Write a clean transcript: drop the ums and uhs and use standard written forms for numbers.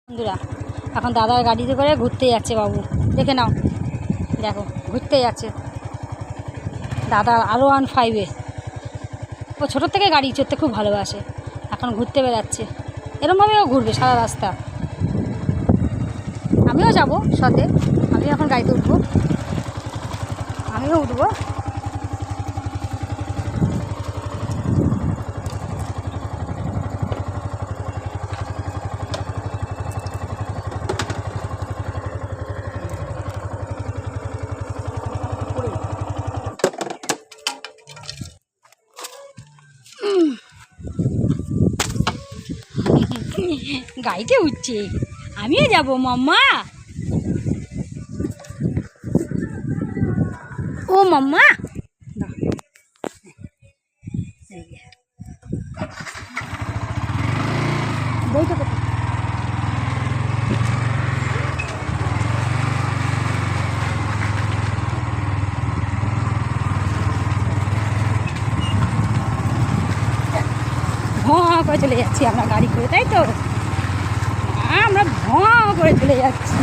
বন্ধুরা এখন দাদার গাড়িতে করে ঘুরতে যাচ্ছে বাবু, দেখে নাও, দেখো ঘুরতে যাচ্ছে দাদা R15-এ। ও ছোটোর থেকে গাড়ি চড়তে খুব ভালোবাসে, এখন ঘুরতে বেড়াচ্ছে। এরমভাবেও ঘুরবে সারা রাস্তা। আমিও যাব সাথে, আমিও এখন গাড়িতে উঠবো, আমিও উঠবো। গাড়িতে উঠছে, আমিও যাব মাম্মা। ও মাম্মা, বইটা কোথায়? ভঁ করে চলে যাচ্ছি আমরা গাড়ি করে, তাই তো আমরা ভঁ করে চলে যাচ্ছি।